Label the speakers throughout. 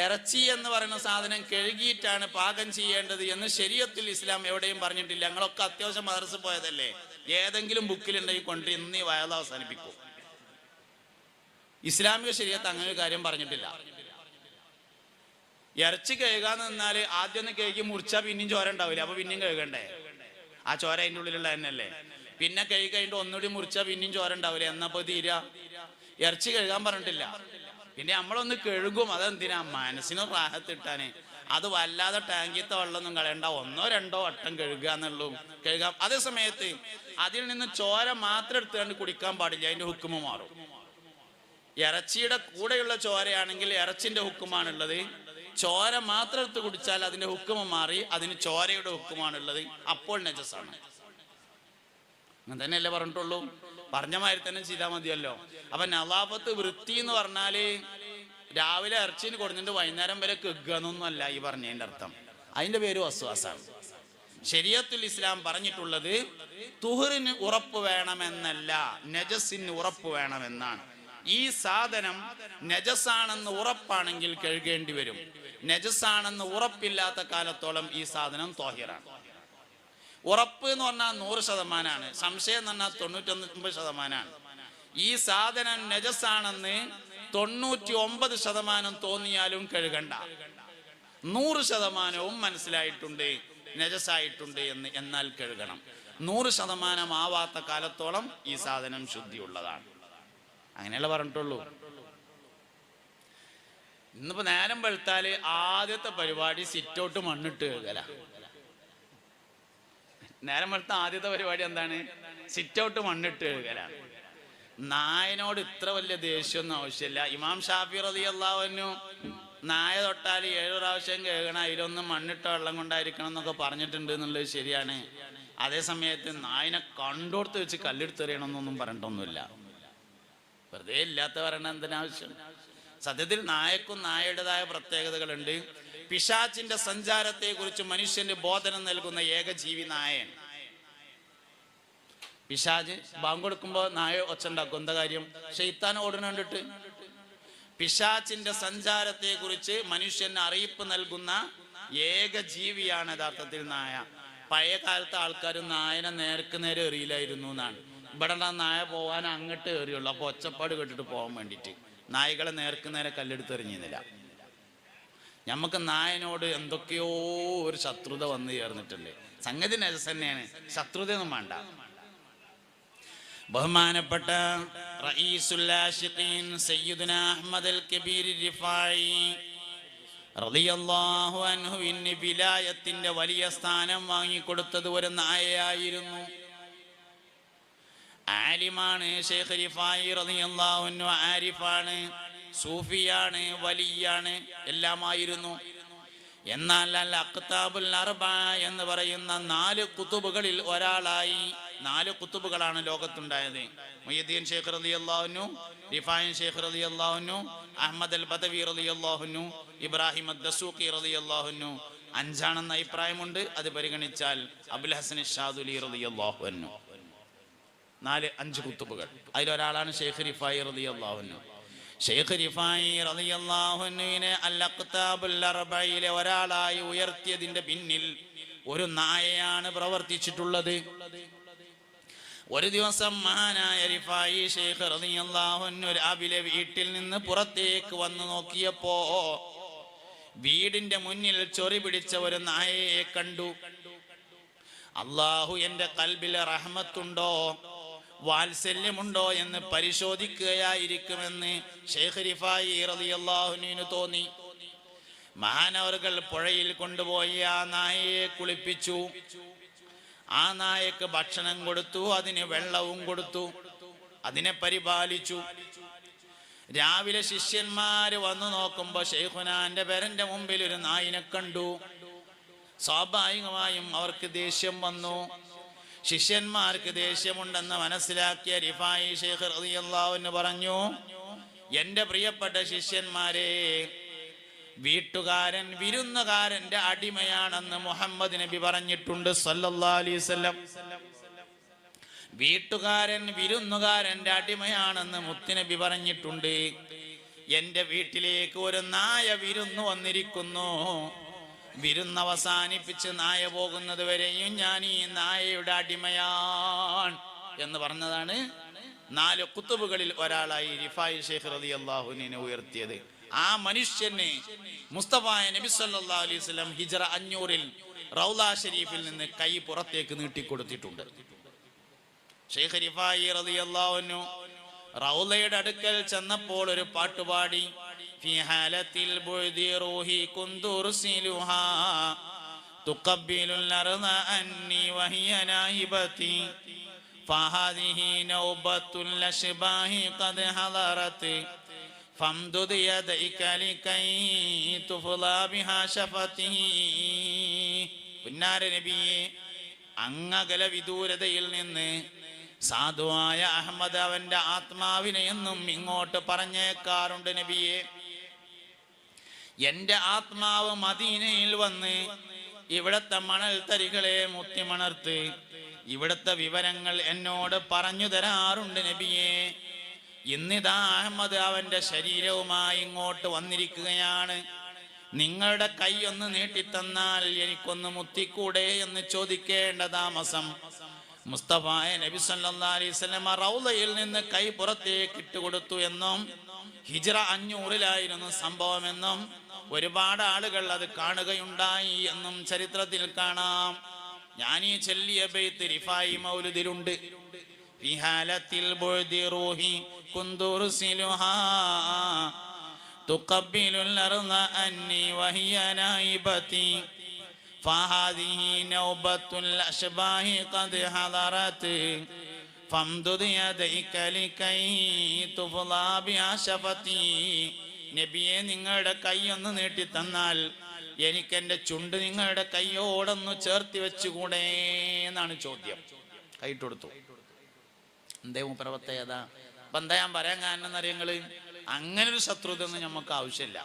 Speaker 1: ഇറച്ചി എന്ന് പറയുന്ന സാധനം കഴുകിയിട്ടാണ് പാകം ചെയ്യേണ്ടത് എന്ന് ശരീഅത്തുൽ ഇസ്ലാം എവിടെയും പറഞ്ഞിട്ടില്ല. ഞങ്ങളൊക്കെ അത്യാവശ്യം മദ്രസ പോയതല്ലേ, ഏതെങ്കിലും ബുക്കിലുണ്ടെങ്കിൽ കൊണ്ട് ഇന്ന് ഈ വയൽ അവസാനിപ്പിക്കും. ഇസ്ലാമിക ശരീഅത്ത് അങ്ങനെ ഒരു കാര്യം പറഞ്ഞിട്ടില്ല. ഇറച്ചി കഴുകാന്ന് നിന്നാല് ആദ്യം ഒന്ന് കഴുകി മുറിച്ചാൽ പിന്നെയും ചോര ഉണ്ടാവില്ല, അപ്പൊ പിന്നെയും കഴുകണ്ടേ? ആ ചോര അതിൻ്റെ ഉള്ളിലുള്ള തന്നെയല്ലേ. പിന്നെ കഴുകി കഴിഞ്ഞിട്ട് ഒന്നുകൂടി മുറിച്ചാൽ പിന്നെയും ചോര ഉണ്ടാവില്ല, എന്നപ്പോ തീരാ. ഇറച്ചി കഴുകാൻ പറഞ്ഞിട്ടില്ല. പിന്നെ നമ്മളൊന്ന് കഴുകും, അതെന്തിനാ? മനസ്സിന് റാഹത്തിട്ടാന്. അത് വല്ലാതെ ടാങ്കിത്തെ വെള്ളമൊന്നും കളയണ്ട, 1-2 വട്ടം കഴുകുക എന്നുള്ളൂ, കഴുകാം. അതേ സമയത്ത് അതിൽ നിന്ന് ചോര മാത്രം എടുത്തുകൊണ്ട് കുടിക്കാൻ പാടില്ല, അതിന്റെ ഹുക്കുമ മാറും. ഇറച്ചിയുടെ കൂടെയുള്ള ചോരയാണെങ്കിൽ ഇറച്ചിന്റെ ഹുക്കുമാണുള്ളത്. ചോര മാത്രം എടുത്ത് കുടിച്ചാൽ അതിന്റെ ഹുക്കുമ മാറി, അതിന് ചോരയുടെ ഹുക്കുമാണുള്ളത്, അപ്പോൾ നജസാണ്. അങ്ങനെ തന്നെയല്ലേ പറഞ്ഞിട്ടുള്ളൂ. പറഞ്ഞ മാതിരി തന്നെ ചെയ്താൽ മതിയല്ലോ. അപ്പൊ നവാഫത്ത് വൃത്തി എന്ന് പറഞ്ഞാല് രാവിലെ ഇറച്ചിന് കൊടുത്തിട്ട് വൈകുന്നേരം വരെ കെഗ്ഗന്നൊന്നും അല്ല ഈ പറഞ്ഞതിന്റെ അർത്ഥം. അതിന്റെ പേര് വസ്വാസാണ്. ശരീഅത്തുൽ ഇസ്ലാം പറഞ്ഞിട്ടുള്ളത് തുഹറിന് ഉറപ്പ് വേണമെന്നല്ല, നജസിന് ഉറപ്പ് വേണമെന്നാണ്. ഈ സാധനം നജസാണെന്ന് ഉറപ്പാണെങ്കിൽ കഴുകേണ്ടി വരും. നജസാണെന്ന് ഉറപ്പില്ലാത്ത കാലത്തോളം ഈ സാധനം ത്വാഹിറാണ്. ഉറപ്പ് എന്ന് പറഞ്ഞാൽ 100%, സംശയം എന്ന് പറഞ്ഞാൽ 99%. ഈ സാധനം നജസാണെന്ന് 99% തോന്നിയാലും കഴുകണ്ട. 100% മനസ്സിലായിട്ടുണ്ട് നജസായിട്ടുണ്ട് എന്ന്, എന്നാൽ കഴുകണം. 100% ആവാത്ത കാലത്തോളം ഈ സാധനം ശുദ്ധിയുള്ളതാണ്. അങ്ങനെയല്ല പറഞ്ഞിട്ടുള്ളൂ. ഇന്നിപ്പോ നേരം വെളുത്താല് ആദ്യത്തെ പരിപാടി സിറ്റൗട്ട് മണ്ണിട്ട് കഴുകല. നേരം വെളുത്ത ആദ്യത്തെ പരിപാടി എന്താണ്? സിറ്റൗട്ട് മണ്ണിട്ട് കഴുകലാണ്. നായനോട് ഇത്ര വലിയ ദേഷ്യമൊന്നും ആവശ്യമില്ല. ഇമാം ഷാഫി റളിയല്ലാഹു അൻഹു നായ തൊട്ടാൽ 7 പ്രാവശ്യം കഴുകണം, അതിലൊന്നും മണ്ണിട്ട വെള്ളം കൊണ്ടായിരിക്കണം എന്നൊക്കെ പറഞ്ഞിട്ടുണ്ട് എന്നുള്ളത് ശരിയാണ്. അതേ സമയത്ത് നായനെ കണ്ടോർത്ത് വെച്ച് കല്ലെടുത്തെറിയണമെന്നൊന്നും പറഞ്ഞിട്ടൊന്നുമില്ല. വെറുതെ ഇല്ലാത്ത പറയണ എന്തിനാവശ്യം? സത്യത്തിൽ നായക്കും നായയുടേതായ പ്രത്യേകതകളുണ്ട്. പിശാചിന്റെ സഞ്ചാരത്തെ കുറിച്ച് മനുഷ്യന് ബോധനം നൽകുന്ന ഏക ജീവി നായൻ. പിശാച് ബാങ്ക് കൊടുക്കുമ്പോ നായ ഒച്ച ഉണ്ടാക്കും. എന്താ കാര്യം? ശൈത്താൻ ഓടുന്ന കണ്ടിട്ട്. പിശാചിന്റെ സഞ്ചാരത്തെ കുറിച്ച് മനുഷ്യന് അറിയിപ്പ് നൽകുന്ന ഏക ജീവിയാണ് യഥാർത്ഥത്തിൽ നായ. പഴയ കാലത്തെ ആൾക്കാർ നായനെ നേർക്ക് നേരെ എറിയില്ലായിരുന്നു എന്നാണ്. ഇവിടെ നായ പോവാൻ അങ്ങോട്ട് എറിയുള്ളൂ, അപ്പൊ ഒച്ചപ്പാട് കേട്ടിട്ട് പോകാൻ വേണ്ടിയിട്ട്. നായകളെ നേർക്ക് നേരെ കല്ലെടുത്തെറിഞ്ഞിരുന്നില്ല. നമുക്ക് നായനോട് എന്തൊക്കെയോ ഒരു ശത്രുത വന്നു ചേർന്നിട്ടില്ലേ. സംഗതി നജസ് തന്നെയാണ്, ശത്രുതയൊന്നും വേണ്ട. ബഹുമാനപ്പെട്ട റഈസുൽ ആശിഖീൻ സയ്യിദുനാ അഹ്മദ് അൽ കബീർ റിഫായി റളിയല്ലാഹു അൻഹുവിന് വിലായത്തിന്റെ വലിയ സ്ഥാനം വാങ്ങിക്കൊടുത്തത് ഒരു നായയായിരുന്നു. ആലിമാണ് ശൈഖ് റിഫായി റളിയല്ലാഹു അൻഹു. ആരിഫാണ്, സൂഫിയാണ്, വലിയാണ്, എല്ലാമായിരുന്നു. എന്നാൽ അൽ അഖ്താബുൽ അർബഅ എന്ന് പറയുന്ന 4 കുതുബുകളിൽ ഒരാളായി. 4 കുതുബുകളാണ് ലോകത്തുണ്ടായത്. മുഹ്യിദ്ദീൻ ശൈഖ് റളിയല്ലാഹു അൻഹു, റിഫായി ശൈഖ് റളിയല്ലാഹു അൻഹു, അഹ്മദ് അൽ ബദവി റളിയല്ലാഹു അൻഹു, ഇബ്രാഹിം അദ്ദസൂഖി റളിയല്ലാഹു അൻഹു. 5 ആണെന്ന അഭിപ്രായമുണ്ട്. അത് പരിഗണിച്ചാൽ അബുൽ ഹസൻ ഷാദുലി റളിയല്ലാഹു അൻഹു. 5 കുതുബുകൾ. അതിലൊരാളാണ് ശൈഖ് റിഫായി റളിയല്ലാഹു അൻഹു. ശൈഖ് റിഫായി റളിയല്ലാഹു അൻഹുവിനെ അൽ അഖ്താബുൽ അർബഇലെ ഒരാളായി ഉയർത്തിയതിന്റെ പിന്നിൽ ഒരു നായയാണ് പ്രവർത്തിച്ചിട്ടുള്ളത്. ഒരു ദിവസം മഹാനായ റിഫായി ശൈഖ് റളിയല്ലാഹു അൻഹു രാവിലെ വീട്ടിൽ നിന്ന് പുറത്തേക്ക് വന്നു നോക്കിയപ്പോ വീടിന്റെ മുന്നിൽ ചൊറി പിടിച്ച ഒരു നായയെ കണ്ടു. അല്ലാഹു എന്റെ ഖൽബിൽ റഹ്മത്തുണ്ടോ, വാത്സല്യമുണ്ടോ എന്ന് പരിശോധിക്കുകയായിരിക്കുമെന്ന് ശൈഖ് റിഫായി റളിയല്ലാഹു അൻഹു തോന്നി. മഹാനവറുകൾ പുഴയിൽ കൊണ്ടുപോയി ആ നായയെ കുളിപ്പിച്ചു. ആ നായക്ക് ഭക്ഷണം കൊടുത്തു, അതിന് വെള്ളവും കൊടുത്തു, അതിനെ പരിപാലിച്ചു. രാവിലെ ശിഷ്യന്മാര് വന്നു നോക്കുമ്പോ ശൈഖുനാന്റെ പേരന്റെ മുമ്പിൽ ഒരു നായിനെ കണ്ടു. സ്വാഭാവികമായും അവർക്ക് ദേഷ്യം വന്നു. ശിഷ്യന്മാർക്ക് ദേഷ്യമുണ്ടെന്ന് മനസ്സിലാക്കിയ റിഫായി ശൈഖ് റളിയല്ലാഹു അൻഹു പറഞ്ഞു, എന്റെ പ്രിയപ്പെട്ട ശിഷ്യന്മാരെ, വീട്ടുകാരൻ വിരുന്നുകാരന്റെ അടിമയാണെന്ന് മുഹമ്മദ് നബി പറഞ്ഞിട്ടുണ്ട് സല്ലല്ലാഹു അലൈഹി വസല്ലം. വീട്ടുകാരൻ വിരുന്നുകാരന്റെ അടിമയാണെന്ന് മുത്തുനബി പറഞ്ഞിട്ടുണ്ട്. എന്റെ വീട്ടിലേക്ക് ഒരു നായ വിരുന്ന് വന്നിരിക്കുന്നു. വിരുന്ന് അവസാനിപ്പിച്ച് നായ പോകുന്നത് വരെയും ഞാൻ ഈ നായയുടെ അടിമയാണ് എന്ന് പറഞ്ഞതാണ് 4 ഖുതുബുകളിൽ ഒരാളായി റിഫായി ശൈഖ് റളിയല്ലാഹു അൻഹു ഉയർത്തിയത്. ആ മനുഷ്യനെ മുസ്തഫായ നബി സല്ലല്ലാഹു അലൈഹി വസല്ലം ഹിജ്റ 500-ൽ റൗള ഷരീഫിൽ നിന്ന് കൈ പുറത്തേക്ക് നീട്ടിക്കൊടുത്തിട്ടുണ്ട്. ശൈഖ് റിഫായി റളിയല്ലാഹു അൻഹു റൗളയുടെ അടുക്കൽ ചെന്നപ്പോൾ ഒരു പാട്ടുപാടി. ഫി ഹാലത്തിൽ ബുഅദി റൂഹി കുന്തുർസിലുഹാ തുഖബ്ബിലുൽ അർള അന്നി വഹിയ നായിബതി ഫഹാദിഹി നൗബത്തുൽ അശ്ബാഹി ഖദ് ഹദറത് ഫംദുദ് യദൈക ലികൈ തുഫ്ലാ ബിഹാ ശഫതി. പുന്നാര നബിയെ, അങ്ങകല വിദൂരതയിൽ നിന്ന് സാധുവായ അഹമ്മദ് അവന്റെ ആത്മാവിനെ എന്നും ഇങ്ങോട്ട് പറഞ്ഞേക്കാറുണ്ട്. നബിയെ, എന്റെ ആത്മാവ് മദീനയിൽ വന്ന് ഇവിടത്തെ മണൽ തരികളെ മുത്തിമണർത്ത് ഇവിടത്തെ വിവരങ്ങൾ എന്നോട് പറഞ്ഞു തരാറുണ്ട്. നബിയെ, ഇന്നിതാ അഹമ്മദ് അവന്റെ ശരീരവുമായി ഇങ്ങോട്ട് വന്നിരിക്കുകയാണ്. നിങ്ങളുടെ കൈ ഒന്ന് നീട്ടിത്തന്നാൽ എനിക്കൊന്ന് മുത്തിക്കൂടെ എന്ന് ചോദിക്കേണ്ട താമസം മുസ്തഫായ നബി സല്ലല്ലാഹു അലൈഹി വസല്ലം റൗളയിൽ നിന്ന് കൈ പുറത്തേക്ക് ഇട്ടുകൊടുത്തു എന്നും ഹിജ്റ 500-ലായിരുന്നു സംഭവമെന്നും ഒരുപാട് ആളുകൾ അത് കാണുകയുണ്ടായി എന്നും ചരിത്രത്തിൽ കാണാം. ഞാൻ ഈ ചൊല്ലിയ ബൈത്ത് റിഫായി മൗലിദിലുണ്ട്. ഫി ഹാലത്തിൽ ബുഅദി റൂഹി കുന്തുർസിലുഹാ തുഖബ്ബിലുൽ അർള അന്നി വഹിയ നായിബതി ഫഹാദിഹി നൗബത്തുൽ അശ്ബാഹി ഖദ് ഹദറത് ഫംദുദ് യദൈക ലികൈ തുഫ്ലാ ബിഹാ ശഫതി. നബിയെ, നിങ്ങളുടെ കൈ ഒന്ന് നീട്ടി തന്നാൽ എനിക്കെന്റെ ചുണ്ട് നിങ്ങളുടെ കൈയോടൊന്ന് ചേർത്തി വെച്ചുകൂടെ എന്നാണ് ചോദ്യം. കൈയിട്ടെടുത്തു. എന്തേ മൂപ്പരവത്തേതാ എന്താ ഞാൻ പറയാൻ കാരണം എന്നറിയങ്ങള്, അങ്ങനെ ഒരു ശത്രുതൊന്നും നമുക്ക് ആവശ്യമില്ല.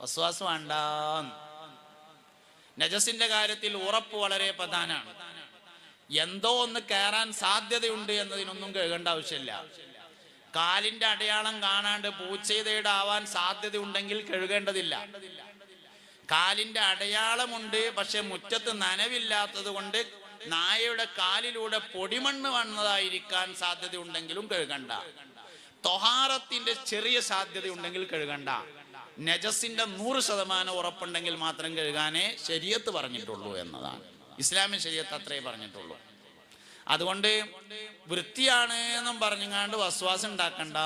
Speaker 1: വസ്വാസ് വേണ്ട. നജസിന്റെ കാര്യത്തിൽ ഉറപ്പ് വളരെ പ്രധാനമാണ്. എന്തോ ഒന്ന് കയറാൻ സാധ്യതയുണ്ട് എന്നതിനൊന്നും കഴുകേണ്ട ആവശ്യമില്ല. കാലിന്റെ അടയാളം കാണാണ്ട് പൂച്ചയുടെ ആവാൻ സാധ്യതയുണ്ടെങ്കിൽ കഴുകേണ്ടതില്ല. കാലിന്റെ അടയാളമുണ്ട്, പക്ഷെ മുറ്റത്ത് നനവില്ലാത്തത് കൊണ്ട് നായയുടെ കാലിലൂടെ പൊടിമണ്ണ് വന്നതായിരിക്കാൻ സാധ്യതയുണ്ടെങ്കിലും കഴുകണ്ട. തൊഹാറത്തിന്റെ ചെറിയ സാധ്യതയുണ്ടെങ്കിൽ കഴുകണ്ട. നജസിന്റെ 100% ഉറപ്പുണ്ടെങ്കിൽ മാത്രം കഴുകാനേ ശരീഅത്ത് പറഞ്ഞിട്ടുള്ളൂ എന്നതാണ്. ഇസ്ലാമിക ശരീഅത്ത് അത്രേ പറഞ്ഞിട്ടുള്ളൂ. അതുകൊണ്ട് വൃത്തിയാണ് എന്നും പറഞ്ഞുകൊണ്ട് വസ്വാസം ഉണ്ടാക്കണ്ട.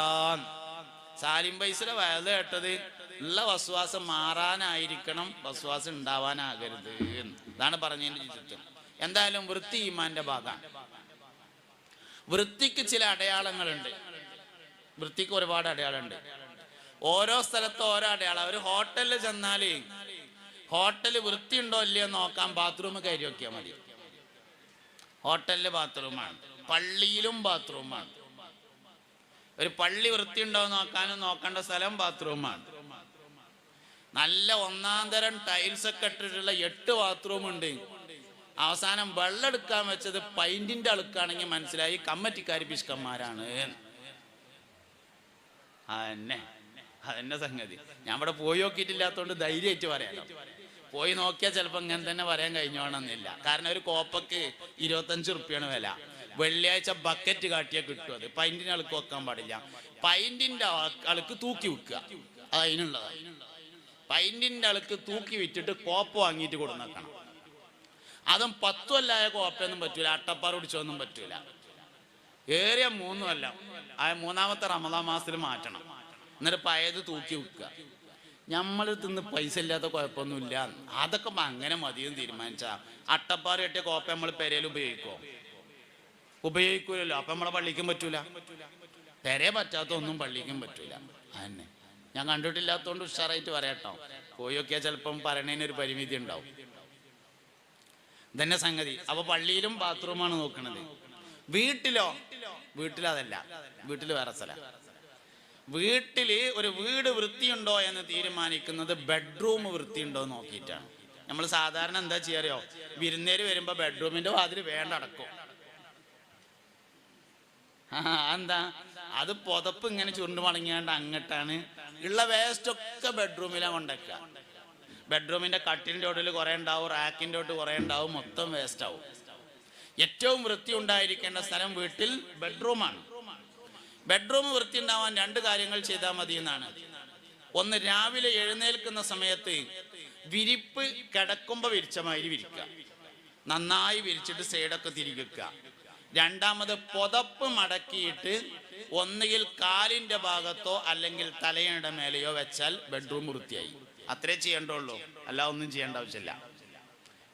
Speaker 1: സാലിം പൈസയുടെ വയത് കേട്ടത് ഉള്ള വസ്വാസം മാറാനായിരിക്കണം, വസ്വാസം ഉണ്ടാവാനാകരുത്. ഇതാണ് പറഞ്ഞതിന്റെ ചുറ്റും. എന്തായാലും വൃത്തി ഈമാന്റെ ഭാഗമാണ്. വൃത്തിക്ക് ചില അടയാളങ്ങളുണ്ട്. വൃത്തിക്ക് ഒരുപാട് അടയാളമുണ്ട്. ഓരോ സ്ഥലത്തും ഓരോ അടയാളം. ഒരു ഹോട്ടലിൽ ചെന്നാല് ഹോട്ടല് വൃത്തിയുണ്ടോ ഇല്ലയോ നോക്കാൻ ബാത്റൂം കയറി നോക്കിയാൽ മതി. ഹോട്ടലില് ബാത്റൂമാണ്, പള്ളിയിലും ബാത്റൂമാണ്. ഒരു പള്ളി വൃത്തിയുണ്ടോ നോക്കാനും നോക്കേണ്ട സ്ഥലം ബാത്റൂമാണ്. നല്ല 1-ാം തരം ടൈൽസ് ഒക്കെ ഇട്ടിട്ടുള്ള 8 ബാത്റൂം ഉണ്ട്. അവസാനം വെള്ളം എടുക്കാൻ വെച്ചത് പൈന്റിന്റെ അളുക്കാണെങ്കിൽ മനസ്സിലായി കമ്മറ്റിക്കാർ പിശുക്കന്മാരാണ്. അതെന്നെ സംഗതി. ഞാൻ ഇവിടെ പോയി നോക്കിയിട്ടില്ലാത്തതുകൊണ്ട് ധൈര്യമായിട്ട് പറയാലോ. പോയി നോക്കിയാൽ ചിലപ്പോൾ ഇങ്ങനെ തന്നെ പറയാൻ കഴിഞ്ഞോണമെന്നില്ല. കാരണം ഒരു കോപ്പക്ക് 25 റുപ്യാണ് വില. വെള്ളിയാഴ്ച ബക്കറ്റ് കാട്ടിയാൽ കിട്ടും. അത് പൈന്റിന് അളുക്ക് വെക്കാൻ പാടില്ല. പൈന്റിന്റെ അളുക്ക് തൂക്കി വെക്കുക, അത് അതിനുള്ളതാണ്. പൈന്റിന്റെ അളുക്ക് തൂക്കി വിറ്റിട്ട് കോപ്പ വാങ്ങിയിട്ട് കൊടുന്നേക്കണം. അതും 10 കൊല്ലമായ കോപ്പയൊന്നും പറ്റൂല, അട്ടപ്പാറ പിടിച്ചൊന്നും പറ്റൂല. ഏറിയ 3 കൊല്ലം, ആ 3-ാമത്തെ റമദാൻ മാസത്തിൽ മാറ്റണം. എന്നിട്ട് പഴയത് തൂക്കി വെക്കുക. നമ്മൾ തിന്ന് പൈസ ഇല്ലാത്ത കുഴപ്പമൊന്നുമില്ല, അതൊക്കെ അങ്ങനെ മതിയെന്ന് തീരുമാനിച്ചാ അട്ടപ്പാറ കെട്ടിയ കോപ്പ നമ്മൾ പെരയിൽ ഉപയോഗിക്കൂലല്ലോ. അപ്പൊ നമ്മളെ പള്ളിക്കും പറ്റൂല. പെരേ പറ്റാത്ത ഒന്നും പള്ളിക്കും പറ്റൂല. അതന്നെ ഞാൻ കണ്ടിട്ടില്ലാത്തതുകൊണ്ട് ഉഷാറായിട്ട് പറയാട്ടോ. പോയി നോക്കിയാൽ ചിലപ്പം പറയണതിനൊരു പരിമിതി ഉണ്ടാവും. ഇതന്നെ സംഗതി. അപ്പൊ പള്ളിയിലും ബാത്റൂമാണ് നോക്കണത്. വീട്ടിലതല്ല. വീട്ടിൽ വേറെ സ്ഥലം. വീട്ടില് ഒരു വീട് വൃത്തിയുണ്ടോ എന്ന് തീരുമാനിക്കുന്നത് ബെഡ്റൂം വൃത്തിയുണ്ടോ നോക്കിയിട്ടാണ്. നമ്മൾ സാധാരണ എന്താ ചെയ്യാറിയോ, വിരുന്നേര് വരുമ്പോ ബെഡ്റൂമിന്റെ വാതിൽ വേണ്ട അടക്കും. എന്താ അത് പുതപ്പ് ഇങ്ങനെ ചുരുണ്ട് മടങ്ങിയാണ്ട് അങ്ങട്ടാണ്, ഉള്ള വേസ്റ്റ് ഒക്കെ ബെഡ്റൂമിലാണ് കൊണ്ടുവയ്ക്കുക. ബെഡ്റൂമിന്റെ കട്ടിലിന്റെ ഒട്ടിൽ കുറെ ഉണ്ടാവും, റാക്കിന്റെ ഒട്ട് കുറെ ഉണ്ടാവും, മൊത്തം വേസ്റ്റ് ആവും. ഏറ്റവും വൃത്തി ഉണ്ടായിരിക്കേണ്ട സ്ഥലം വീട്ടിൽ ബെഡ്റൂമാണ്. ബെഡ്റൂം വൃത്തി ഉണ്ടാവാൻ 2 കാര്യങ്ങൾ ചെയ്താൽ മതി എന്നാണ്. ഒന്ന്, രാവിലെ എഴുന്നേൽക്കുന്ന സമയത്ത് വിരിപ്പ് കിടക്കുമ്പോൾ വിരിച്ച മാതിരി വിരിക്കുക, നന്നായി വിരിച്ചിട്ട് സൈഡൊക്കെ തിരിക്കുക. രണ്ടാമത്, പുതപ്പ് മടക്കിയിട്ട് ഒന്നുകിൽ കാലിന്റെ ഭാഗത്തോ അല്ലെങ്കിൽ തലയുടെ മേലെയോ വെച്ചാൽ ബെഡ്റൂം വൃത്തിയായി. അത്രേ ചെയ്യേണ്ടുള്ളൂ, അല്ല ഒന്നും ചെയ്യേണ്ട ആവശ്യമില്ല.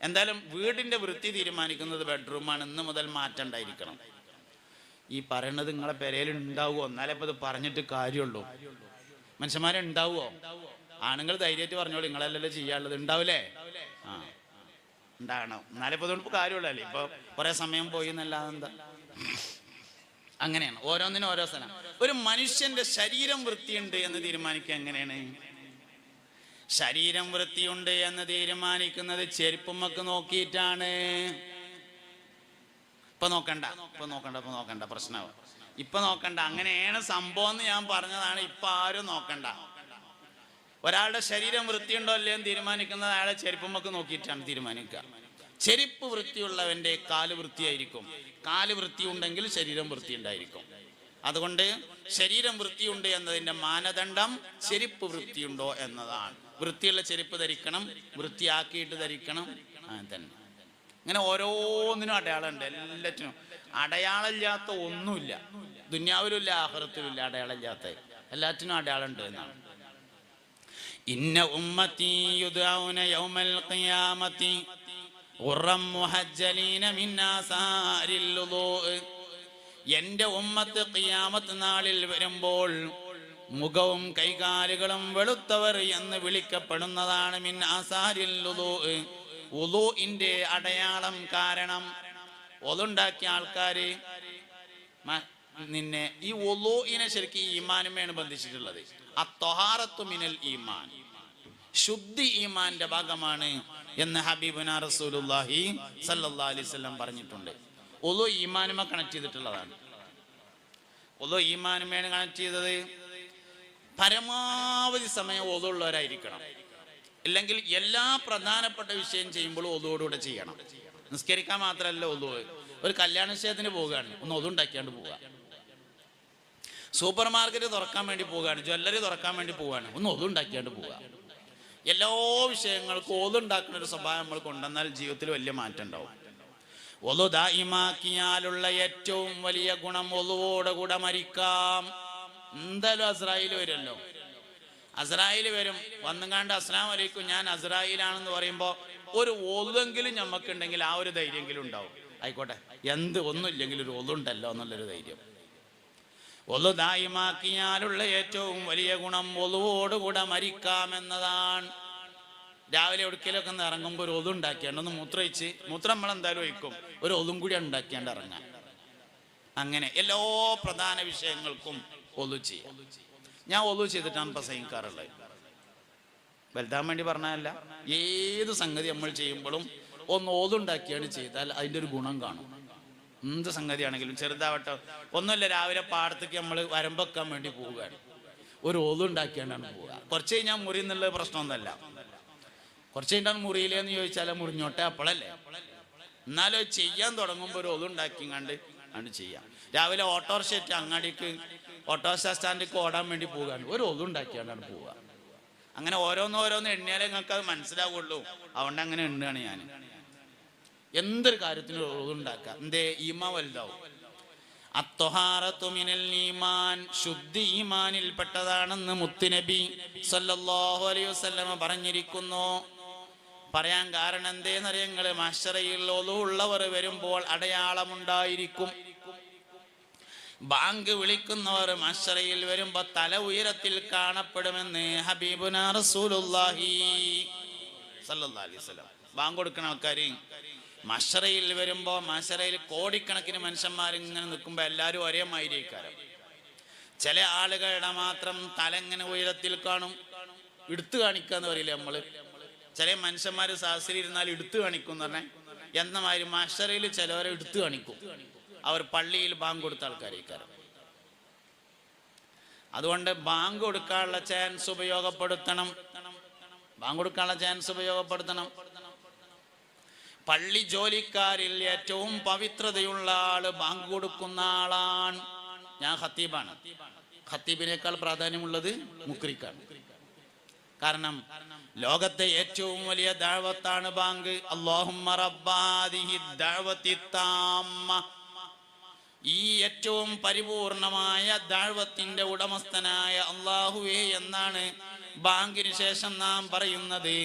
Speaker 1: എന്തായാലും വീടിന്റെ വൃത്തി തീരുമാനിക്കുന്നത് ബെഡ്റൂമാണ്. ഇന്ന് മുതൽ മാറ്റം ഉണ്ടായിരിക്കണം. ഈ പറയണത് നിങ്ങളെ പെരയിൽ ഉണ്ടാവുമോ? എന്നാലേ ഇപ്പൊ ഇത് പറഞ്ഞിട്ട് കാര്യമുള്ളൂ. മനുഷ്യന്മാരെ ഉണ്ടാവുമോ? ആണുങ്ങൾ ധൈര്യമായിട്ട് പറഞ്ഞോളൂ, നിങ്ങളല്ലല്ലോ ചെയ്യാനുള്ളത്. ഉണ്ടാവില്ലേ? ആ, ഉണ്ടാകണം. എന്നാലേ ഇപ്പൊ ഇതുകൊണ്ട് കാര്യമുള്ളല്ലേ. ഇപ്പൊ കുറെ സമയം പോയി എന്നല്ലാതെ എന്താ. അങ്ങനെയാണ്, ഓരോന്നിനും ഓരോ സ്ഥലം. ഒരു മനുഷ്യന്റെ ശരീരം വൃത്തിയുണ്ട് എന്ന് തീരുമാനിക്കുക എങ്ങനെയാണ്? ശരീരം വൃത്തിയുണ്ട് എന്ന് തീരുമാനിക്കുന്നത് ചെരുപ്പുമ്മക്ക് നോക്കിയിട്ടാണ്. ഇപ്പൊ നോക്കണ്ട പ്രശ്നമാവും. ഇപ്പൊ നോക്കണ്ട, അങ്ങനെയാണ് സംഭവം എന്ന് ഞാൻ പറഞ്ഞതാണ്. ഇപ്പൊ ആരും നോക്കണ്ട. ഒരാളുടെ ശരീരം വൃത്തിയുണ്ടോ അല്ലയോ തീരുമാനിക്കുന്നത് അയാളെ ചെരുപ്പുമ്മക്ക് നോക്കിയിട്ടാണ് തീരുമാനിക്കുക. ചെരുപ്പ് വൃത്തിയുള്ളവന്റെ കാല് വൃത്തിയായിരിക്കും. കാല് വൃത്തി ഉണ്ടെങ്കിൽ ശരീരം വൃത്തി ഉണ്ടായിരിക്കും. അതുകൊണ്ട് ശരീരം വൃത്തിയുണ്ട് എന്നതിന്റെ മാനദണ്ഡം ചെരുപ്പ് വൃത്തിയുണ്ടോ എന്നതാണ്. വൃത്തിയുള്ള ചെരുപ്പ് ധരിക്കണം, വൃത്തിയാക്കിയിട്ട് ധരിക്കണം. അങ്ങനെ തന്നെ. ഇങ്ങനെ ഓരോന്നിനും അടയാളമുണ്ട്. എല്ലാറ്റിനും അടയാളമില്ലാത്ത ഒന്നുമില്ല. ദുന്യാവിലുമില്ല, ആഖിറത്തിലുമില്ല അടയാളമില്ലാത്ത. എല്ലാറ്റിനും അടയാളമുണ്ട് എന്നാണ്. ഇന്ന ഉമ്മത്തി യുദ്ഔന യൗമൽ ഖിയാമത്തി ഖുറം മുഹജ്ജലീന മിൻ ആസാരിൽ വുദൂ. എൻ്റെ ഉമ്മത്ത് ഖിയാമത്ത് നാളിൽ വരുമ്പോൾ മുഖവും കൈകാലുകളും വെളുത്തവർ എന്ന് വിളിക്കപ്പെടുന്നതാണ്. മിൻ ആസാരിൽ വുദൂ, വുദൂഇന്റെ അടയാളം. കാരണം ഒതുണ്ടാക്കിയ ആൾക്കാര് നിന്നെ ഈ വുദൂഇനെ ശരിക്കും ഈമാനുമേണ് ബന്ധിച്ചിട്ടുള്ളത്. അത്വഹാറത്തു മിനൽ ഈമാൻ, ശുദ്ധി ഈമാന്റെ ഭാഗമാണ് എന്ന് ഹബീബുനാ റസൂലുള്ളാഹി സ്വല്ലല്ലാഹി അലൈഹി വസല്ലം പറഞ്ഞിട്ടുണ്ട്. വുദൂ ഈമാനുമേ കണക്ട് ചെയ്തിട്ടുള്ളതാണ്. വുദൂ ഈമാനുമേണ് കണക്ട് ചെയ്തത്. പരമാവധി സമയം വുദൂഉള്ളവരായിരിക്കണം. ഇല്ലെങ്കിൽ എല്ലാ പ്രധാനപ്പെട്ട വിഷയം ചെയ്യുമ്പോൾ വുദൂഓടുകൂടെ ചെയ്യണം. നിസ്കരിക്കാൻ മാത്രമല്ല വുദൂ. ഒരു കല്യാണ നിശ്ചയത്തിന് പോവുകയാണ്, ഒന്ന് വുദൂ ഉണ്ടാക്കിയാണ്ട് പോവുക. സൂപ്പർ മാർക്കറ്റ് തുറക്കാൻ വേണ്ടി പോവുകയാണ്, ജ്വല്ലറി തുറക്കാൻ വേണ്ടി പോവുകയാണ്, ഒന്ന് വുദൂ ഉണ്ടാക്കിയാണ്ട് പോവുക. എല്ലാ വിഷയങ്ങൾക്കും വുദൂ ഉണ്ടാക്കുന്ന ഒരു സ്വഭാവം നമ്മൾ കൊണ്ടുവന്നാൽ ജീവിതത്തിൽ വലിയ മാറ്റം ഉണ്ടാവും. വുദൂ ദായിമാക്കിയാലുള്ള ഏറ്റവും വലിയ ഗുണം, വുദൂഓടെ കൂടെ മരിക്കാം. എന്തായാലും അസ്രായേൽ വരുമല്ലോ. അസ്രായേൽ വരും. വന്നുകാണ്ട് അസ്സലാമു അലൈക്കും ഞാൻ അസ്രായേലാണെന്ന് പറയുമ്പോൾ ഒരു വുദൂഎങ്കിലും നമുക്കുണ്ടെങ്കിൽ ആ ഒരു ധൈര്യമെങ്കിലും ഉണ്ടാവും. ആയിക്കോട്ടെ, എന്ത് ഒന്നുമില്ലെങ്കിൽ ഒരു വുദൂ ഉണ്ടല്ലോ എന്നുള്ളൊരു ധൈര്യം. വുദൂ ദായിമാക്കിയാലുള്ള ഏറ്റവും വലിയ ഗുണം വുദൂഓടുകൂടെ മരിക്കാമെന്നതാണ്. രാവിലെ ഒടുക്കലൊക്കെ ഒന്ന് ഇറങ്ങുമ്പോൾ ഒരു വുദൂ ഉണ്ടാക്കിയാണ്ട് ഒന്ന് മൂത്രമൊഴിച്ച്, മൂത്രം നമ്മളെന്തായാലും ഒഴിക്കും, ഒരു വുദൂം കൂടി ഉണ്ടാക്കിയാണ്ട് ഇറങ്ങാം. അങ്ങനെ എല്ലാ പ്രധാന വിഷയങ്ങൾക്കും വുദൂ ചെയ്യാം. ഞാൻ വുദൂ ചെയ്തിട്ടാണ് പ്രസംഗിക്കാറുള്ളത്. വലുതാൻ വേണ്ടി പറഞ്ഞതല്ല. ഏത് സംഗതി നമ്മൾ ചെയ്യുമ്പോഴും ഒന്ന് വുദൂ ഉണ്ടാക്കിയാണ് ചെയ്താൽ അതിൻ്റെ ഒരു ഗുണം കാണും. എന്ത് സംഗതിയാണെങ്കിലും ചെറുതാവട്ടെ, ഒന്നുമില്ല, രാവിലെ പാടത്തേക്ക് നമ്മൾ വരമ്പെക്കാൻ വേണ്ടി പോവുകയാണ്, ഒരു വുദൂ ഉണ്ടാക്കിയാണ്ടാണ് പോവുക. കുറച്ച് കഴിഞ്ഞാൽ മുറി എന്നുള്ള പ്രശ്നമൊന്നുമല്ല. കുറച്ച് കഴിഞ്ഞാൽ മുറിയിലെന്ന് ചോദിച്ചാൽ മുറിഞ്ഞോട്ടെ, അപ്പോഴല്ലേ. എന്നാലും ചെയ്യാൻ തുടങ്ങുമ്പോൾ ഒരു വുദൂ ഉണ്ടാക്കിങ്ങാണ്ട് ആണ് ചെയ്യാം. രാവിലെ ഓട്ടോറിക്ഷ അങ്ങാടിക്ക് ഓട്ടോറിക്ഷ സ്റ്റാൻഡിലേക്ക് ഓടാൻ വേണ്ടി പോവുകയാണ്, ഒരു വുദൂ ഉണ്ടാക്കിയാണ്ടാണ് പോവുക. അങ്ങനെ ഓരോന്നോരോന്ന് എണ്ണിയാലേ നിങ്ങൾക്ക് അത് മനസ്സിലാവുള്ളൂ. അതുകൊണ്ട് അങ്ങനെ എണ്ണുകയാണ് ഞാൻ. എന്തൊരു കാര്യത്തിനും വുദൂ ഉണ്ടാക്കുക. എന്തേ? ഈമാൻ വലുതാവും. അത്വഹാറത്തു മിനൽ ഈമാൻ, ശുദ്ധി ഈമാനിൽ പെട്ടതാണെന്ന് മുത്തുനബി സല്ലല്ലാഹു അലൈഹി വസല്ലം പറഞ്ഞിരിക്കുന്നു. പറയാൻ കാരണം എന്തേന്നറിയാം? നിങ്ങൾ മഹ്ശറയിൽ വുദൂ ഉള്ളവർ വരുമ്പോൾ അടയാളമുണ്ടായിരിക്കും. ബാങ്ക് വിളിക്കുന്നവർ മഹ്ശറയിൽ വരുമ്പോൾ തല ഉയരത്തിൽ കാണപ്പെടുമെന്ന് ഹബീബുനാ റസൂലുള്ളാഹി സല്ലല്ലാഹു അലൈഹി വസല്ലം. ബാങ്ക് കൊടുക്കുന്ന ആൾക്കാർ മഹ്ശറയിൽ വരുമ്പോൾ, മഹ്ശറയിൽ കോടിക്കണക്കിന് മനുഷ്യന്മാർ ഇങ്ങനെ നിൽക്കുമ്പോൾ എല്ലാവരും ഒരേ മാതിരിക്കാരം. ചില ആളുകളുടെ മാത്രം തല ഇങ്ങനെ ഉയരത്തിൽ കാണും. എടുത്തു കാണിക്കാന്ന് പറയില്ലേ നമ്മള്. ചില മനുഷ്യന്മാർ സാഹസിലിരുന്നാൽ എടുത്തു കാണിക്കും എന്ന് പറഞ്ഞാൽ എന്ന മാതിരി മഹ്ശറയിൽ ചിലവരെ എടുത്തു കാണിക്കും. അവർ പള്ളിയിൽ ബാങ്ക് കൊടുത്ത ആൾക്കാരേക്കാരം. അതുകൊണ്ട് ബാങ്ക് കൊടുക്കാനുള്ള ചാൻസ് ഉപയോഗപ്പെടുത്തണം. ബാങ്ക് കൊടുക്കാനുള്ള ചാൻസ് ഉപയോഗപ്പെടുത്തണം. പള്ളി ജോലിക്കാരിൽ ഏറ്റവും പവിത്രതയുള്ള ആള് ബാങ്ക് കൊടുക്കുന്ന ആളാണ്. ഞാൻ ഖത്തീബാണ്. ഖത്തീബിനേക്കാൾ പ്രാധാന്യമുള്ളത് മുക്രിക്കാണ്. കാരണം ലോകത്തെ ഏറ്റവും വലിയ ദഅവത്താണ് ബാങ്ക്. അല്ലാഹുമ്മ റബ്ബാദിഹി ദഅവതി താമ്മ. ഈ ഏറ്റവും പരിപൂർണമായ ദഅവത്തിന്റെ ഉടമസ്ഥനായ അല്ലാഹുവേ എന്നാണ് ബാങ്കിന് ശേഷം നാം പറയുന്നത്.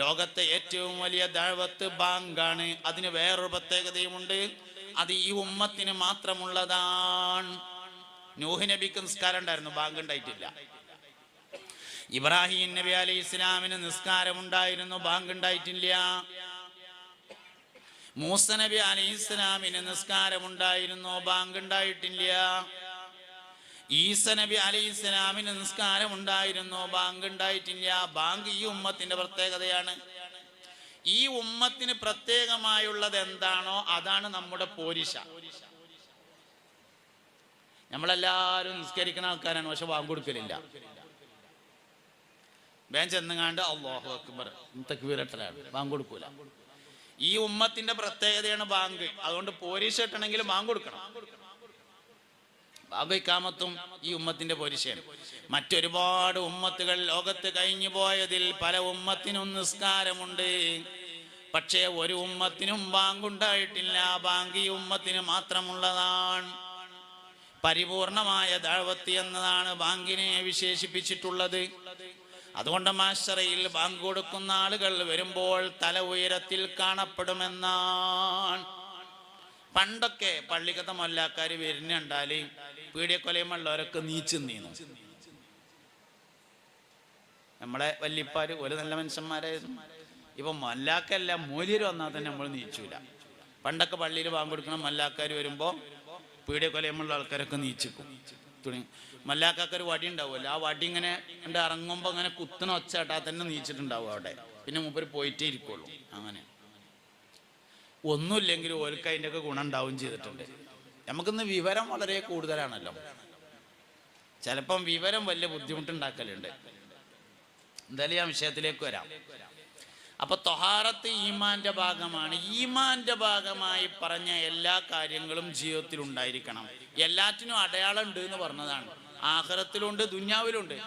Speaker 1: ലോകത്തെ ഏറ്റവും വലിയ ദഅവത്ത് ബാങ്കാണ്. അതിന് വേറൊരു പ്രത്യേകതയുമുണ്ട്. അത് ഈ ഉമ്മത്തിന് മാത്രമുള്ളതാണ്. നൂഹ് നബിക്ക് നിസ്കാരം ഉണ്ടായിരുന്നു, ബാങ്ക് ഉണ്ടായിട്ടില്ല. ഇബ്രാഹിം നബി അലൈഹി ഇസ്ലാമിന് നിസ്കാരം ഉണ്ടായിരുന്നു, ബാങ്ക് ഉണ്ടായിട്ടില്ല. മൂസ നബി അലൈഹി ഇസ്ലാമിന് നിസ്കാരം ഉണ്ടായിരുന്നു, ബാങ്ക് ഉണ്ടായിട്ടില്ല. ഈസ നബി അലൈഹി ഇസ്ലാമിന് നിസ്കാരം ഉണ്ടായിരുന്നു, ബാങ്ക് ഉണ്ടായിട്ടില്ല. ബാങ്ക് ഈ ഉമ്മത്തിന്റെ പ്രത്യേകതയാണ്. ഈ ഉമ്മത്തിന് പ്രത്യേകമായുള്ളത് എന്താണോ അതാണ് നമ്മുടെ പോരിശ. നമ്മളെല്ലാവരും നിസ്കരിക്കുന്ന ആൾക്കാരാണ്, പക്ഷെ ബാങ്ക് കൊടുക്കലില്ല. ബേഞ്ച് എന്നുകാണ്ട് അല്ലാഹു അക്ബർ തക്ബീറട്ടലാണ്, ബാങ്ക് കൊടുക്കൂല. ഈ ഉമ്മത്തിന്റെ പ്രത്യേകതയാണ് ബാങ്ക്. അതുകൊണ്ട് പോരിശ ഇട്ടണമെങ്കിൽ ബാങ്ക് കൊടുക്കണം. ബാങ്ക് ഇഖാമത്തും ഈ ഉമ്മത്തിന്റെ പോരിശയാണ്. മറ്റൊരുപാട് ഉമ്മത്തുകൾ ലോകത്ത് കഴിഞ്ഞു പോയതിൽ പല ഉമ്മത്തിനും നിസ്കാരമുണ്ട്, പക്ഷേ ഒരു ഉമ്മത്തിനും ബാങ്ക് ഉണ്ടായിട്ടില്ല. ബാങ്ക് ഈ ഉമ്മത്തിന് മാത്രമുള്ളതാണ്. പരിപൂർണമായ ദഅവത്ത് എന്നതാണ് ബാങ്കിനെ വിശേഷിപ്പിച്ചിട്ടുള്ളത്. അതുകൊണ്ട് മാശറയിൽ ബാങ്ക് കൊടുക്കുന്ന ആളുകൾ വരുമ്പോൾ തല ഉയരത്തിൽ കാണപ്പെടുമെന്നാണ്. പണ്ടൊക്കെ പള്ളിക്കത്തെ മൊല്ലാക്കാര് വരുന്നുണ്ടാല് പീഡിയക്കൊലയുമുള്ളവരൊക്കെ നീച്ചു നീന്നു. നമ്മളെ വല്യപ്പാര് ഒരു നല്ല മനുഷ്യന്മാരായിരുന്നു. ഇപ്പൊ മല്ലാക്കല്ല, മൂല്യര് വന്നാൽ തന്നെ നമ്മൾ നീച്ചൂല. പണ്ടൊക്കെ പള്ളിയിൽ ബാങ്ക് കൊടുക്കണം, മല്ലാക്കാര് വരുമ്പോ പീഡിയക്കൊലയുമുള്ള ആൾക്കാരൊക്കെ നീച്ചിക്കും. മല്ലാക്കൊരു വടി ഉണ്ടാവുമല്ലോ, ആ വടി ഇങ്ങനെ ഇറങ്ങുമ്പോ ഇങ്ങനെ കുത്തണ ഒച്ചേട്ടാ തന്നെ നീച്ചിട്ടുണ്ടാവും അവിടെ. പിന്നെ മൂപ്പര് പോയിട്ടേ ഇരിക്കുള്ളൂ. അങ്ങനെ ഒന്നുമില്ലെങ്കിലും ഓൽക്ക് അതിൻ്റെ ഒക്കെ ഗുണം ഉണ്ടാവും ചെയ്തിട്ടുണ്ട്. നമുക്കിന്ന് വിവരം വളരെ കൂടുതലാണല്ലോ. ചിലപ്പം വിവരം വലിയ ബുദ്ധിമുട്ടുണ്ടാക്കലുണ്ട്. എന്തായാലും ആ വിഷയത്തിലേക്ക് വരാം. അപ്പൊ ത്വഹാറത്ത് ഈമാന്റെ ഭാഗമാണ്. ഈമാന്റെ ഭാഗമായി പറഞ്ഞ എല്ലാ കാര്യങ്ങളും ജീവിതത്തിൽ ഉണ്ടായിരിക്കണം. എല്ലാറ്റിനും അടയാളം ഉണ്ട് എന്ന് പറഞ്ഞതാണ്. ആഖിറത്തിലുണ്ട്, ദുന്യാവിലുണ്ട്.